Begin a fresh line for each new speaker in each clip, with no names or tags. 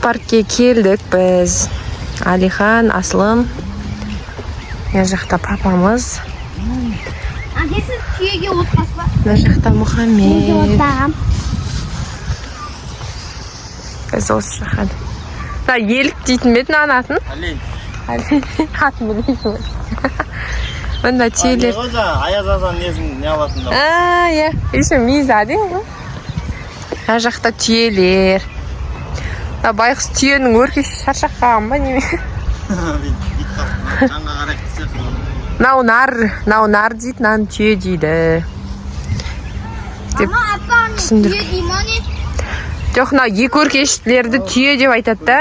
аквапаркке келдік біз. Алихан, Аслым. Мына жақта папамыз.
Әкесіз түйеге отқасы ба?
Мына жақта Мұхаммед. Біз осы жаққа. Елік дейтін бетін анатын? Әлен. Атын білмейсің ғой. Мында түйелер.
Аяз Азан несін не алатында?
Иә. Еще миза дейін ғой. Мына жақта түйелер. Байқұс түйенің өркеші шаршақ қалған ба неме?
Жанға қарай кетсек.
Нау нар дейді, нан түйе дейді.
Ама апаның түйе деймане?
Жоқ, екі өркештілерді түйе деп айтады да.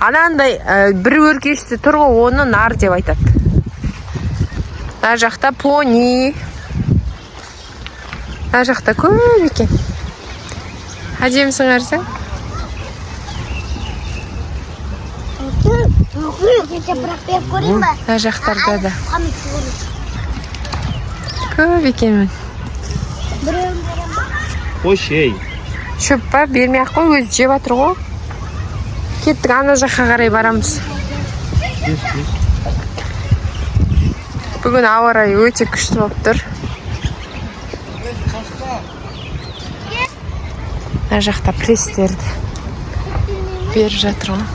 Анандай бір өркешті тұр ғой, оны нар деп айтады. Мына жақта пони. Мына жақта көп екен. Әдемісің әрсің? Мына жақтарда да көп екенмін.
Қойшы, ей.
Шөп па, бермей-ақ қой, өзі жеп атыр ғой. Кеттік, ана жаққа қарай барамыз. Бүгін ауа райы өте күшті болып тұр. Мына жақта престерді беріп жатыр ғой.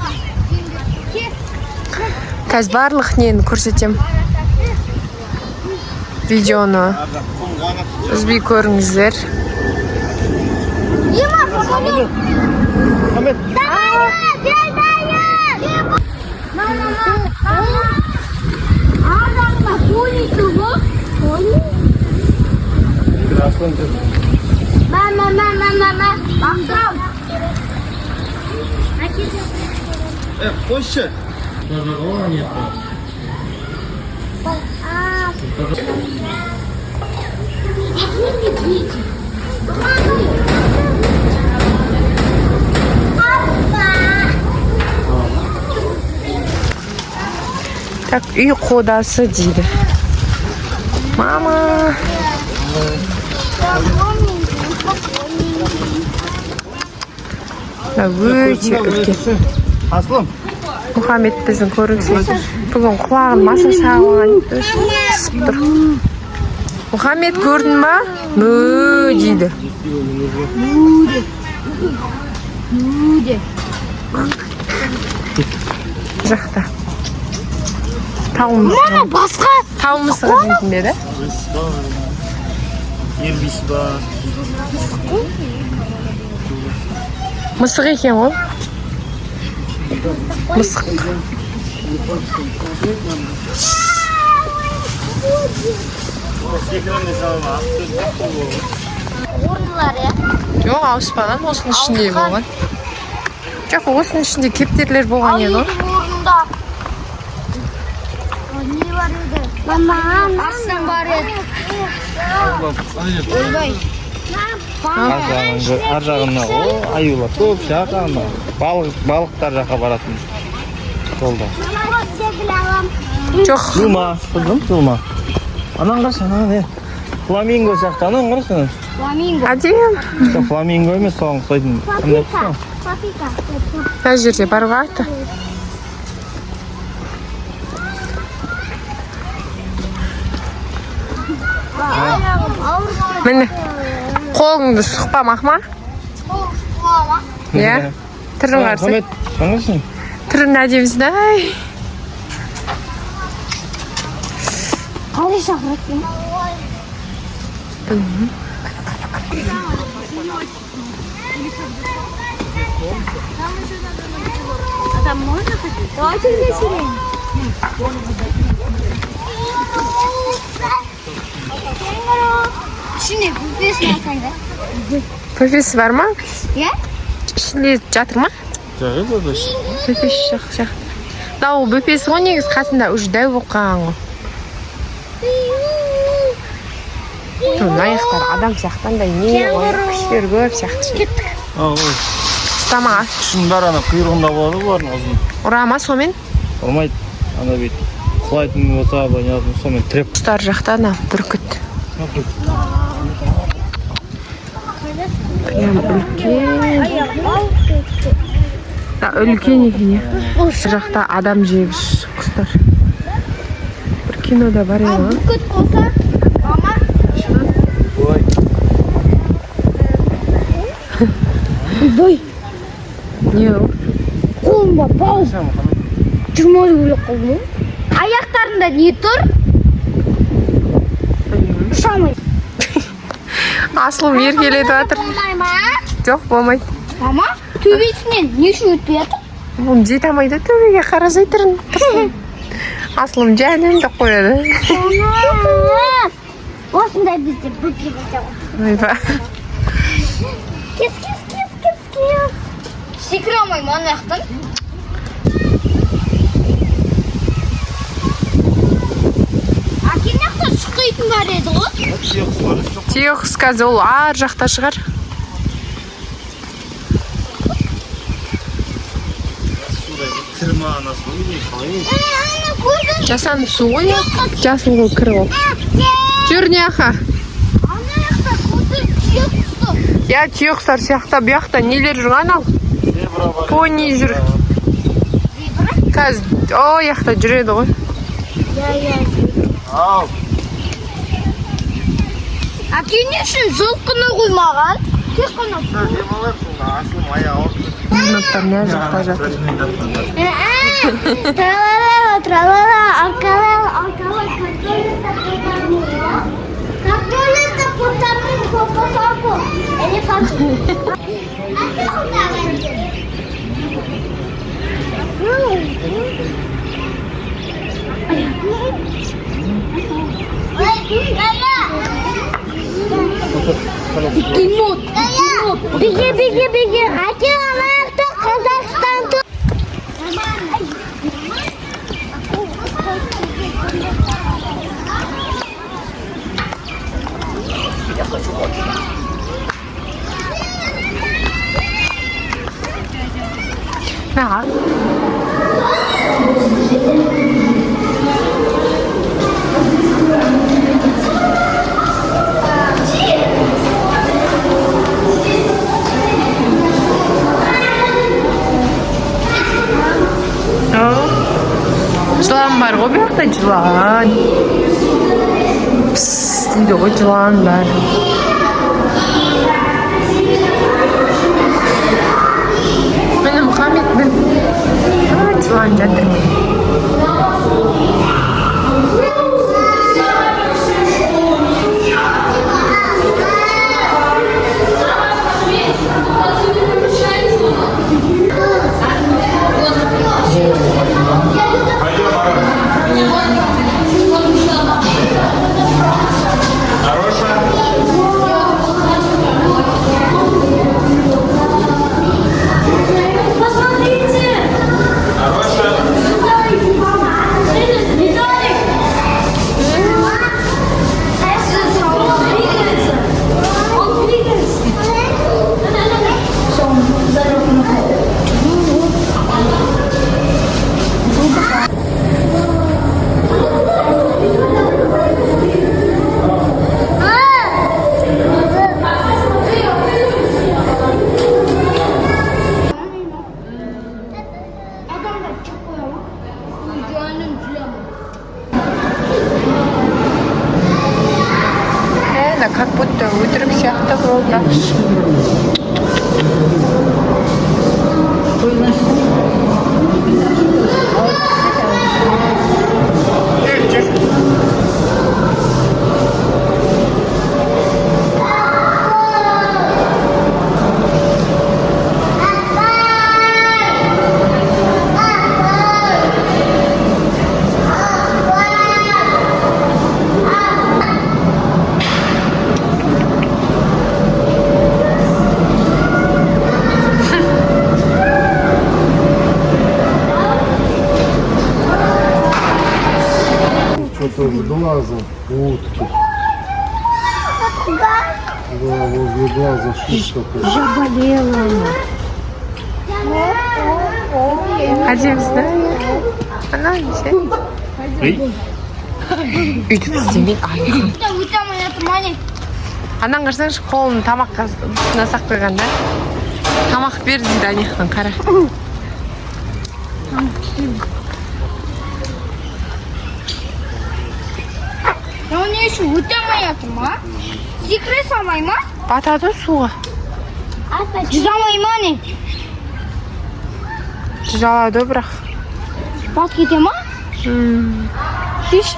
Қазір барлық нені көрсетем. Видеоны үзбей көріңіздер.
Қойшы.
Так, үй қодасы дейді. Мама. Өте үлкен.
Аслым.
Мұхаммед біздің көріңізге. Бүгін құлағын маса шағылған тұр. Мұхаммед көрдің ба? Мө дейді. Жақта. Тау мысығы дейтін беді.
Ербис ба.
Мысық екен ғой. Мысық.
Ордылар, е?
Жоқ, ауыспаған, осының ішінде болған. Жоқ, осының ішінде кептерлер болған еді ғой.
Орында. Не бар еді? Астан бар еді. Ойбай.
Ар жағында аюлар көп жағында. Балықтар жаққа баратын. Жолда.
Жоқ.
Зулма, қызым, зулма. Анан қарсы, анан, фламинго сияқты, анан қарсы.
Фламинго.
Әдем.
Фламинго емес, соған қойдың.
Папика.
Мына жерде бар барды. Міне, қолыңды сұқпамақ ма? Иә? Түрін қарсы. Түрін әдемісін, ай.
Қалай шақыратын? Адам можно ходить? Давайте здесь сирень. İçinde büfesi var sende.
Büfesi var mı?
Ya?
İçinde жатыр ма?
Жағы бөбіш.
Büfesi жақ. Да, ол büfesi ғой негіз қасында уже дәу болып қалған ғой. Мына аяқтар адам сияқтандай не ғой, күштер көп сияқты.
Кеттік.
Ұстамаға.
Шындар ана құйрығында болады бұлардың ұзын.
Ұрама сомен?
Ұрмайды. Ана бейт. Құлайтын болса, сомен тіреп.
Ұстар жақта ана бүркіт. Прям үлкен. Үлкен екен. Бұл жақта адам жегіш құстар. Бір кинода бар еді.
Бүркіт болса, мама. Бой.
Не ол?
Қолымда бау. Жүрмөй өліп қалды. Аяқтарында не тұр? Ұшамай.
Асылым еркелетіп жатыр.
Болмай ма?
Жоқ, болмайды.
Мама, төбесінен неше өтпей жатыр?
Оны жете алмайды, төбеге қарасай тұрын. Асылым жаным деп қояды.
Осындай бізде бүкіл бітеді.
Ойба.
Кес. Секіре алмай ма аяқтан? Әкең жақта шыққайтын бар еді ғой?
Түйеқұс қазір ол ар жақта шығар. Жасан су ғой, жасыл ғой кірі ол. Жүр неақа.
Ана жақта көзі түйеқұсты.
Я түйеқұстар сияқты бұяқта нелер жүр анау? Пони жүр. Қазір о яқта жүреді ғой.
Ау.
Әкең не үшін жылқыны қоймаған? Тек қана
Асылым аяғы ауырып.
Минуттар не жақта жатыр.
Тралала, аркалала, картолета потапын попосапу. Элефант. Беги. Әкең аяқта Қазақстан тұр.
Наға. Жылан бар ғой бұяқта, жылан. Пс, дейді ғой жылан бар. Мені Мұхаммедпен жылан жатыр. Как будто өтірік сияқты болды.
Что-то с глазом утки. Да, возле глаза шишка.
Заболела.
Хотим знать. Она ничего. Үйтіп істемейді.
Өтемін етімәне.
Анан қарсаңшы қолын тамаққа ұстына сақ қойғанда. Тамақ бер дейді анаяқтан қара.
су өтемей жатыр ма? Секіре салмай ма?
Батады суға.
Жүз алмай ма не?
Жүз алады бірақ.
Бат кете ма?
Дейші.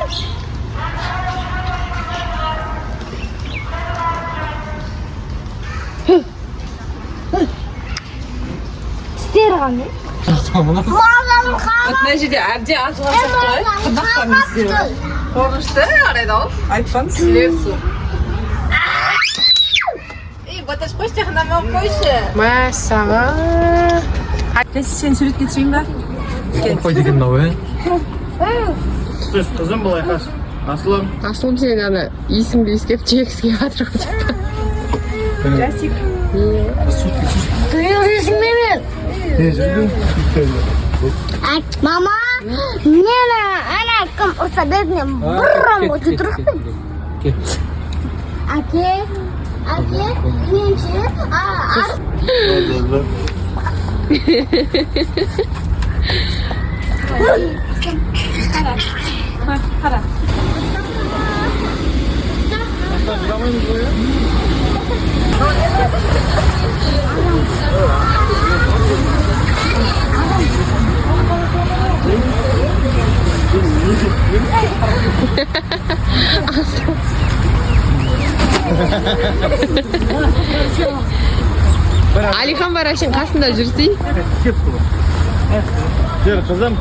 Істер қане? Мағалым қағам.
Мына жерде әбден азуға шықты ғой. Қырнақтан естері бар. Қорқышты арайды ал. Айтқан сілер су. Баташ қойшы тек қойшы. Мәссаған. Сен суретке түсейін ба?
Қой деген мынау, Түс, қызым былай қаш. Асылым.
Асылым сен ана есіңді ескеп жегіске қатыр ғой. Жасик.
Тұйыл есіңмемен.
Не жүрдің?
Мама, мені ана кім ұрса бетінен бұррам өте тұрықпын. Әке, менше,
Қара. Алихан Барашин қасында жүрсей.
Жер қызым.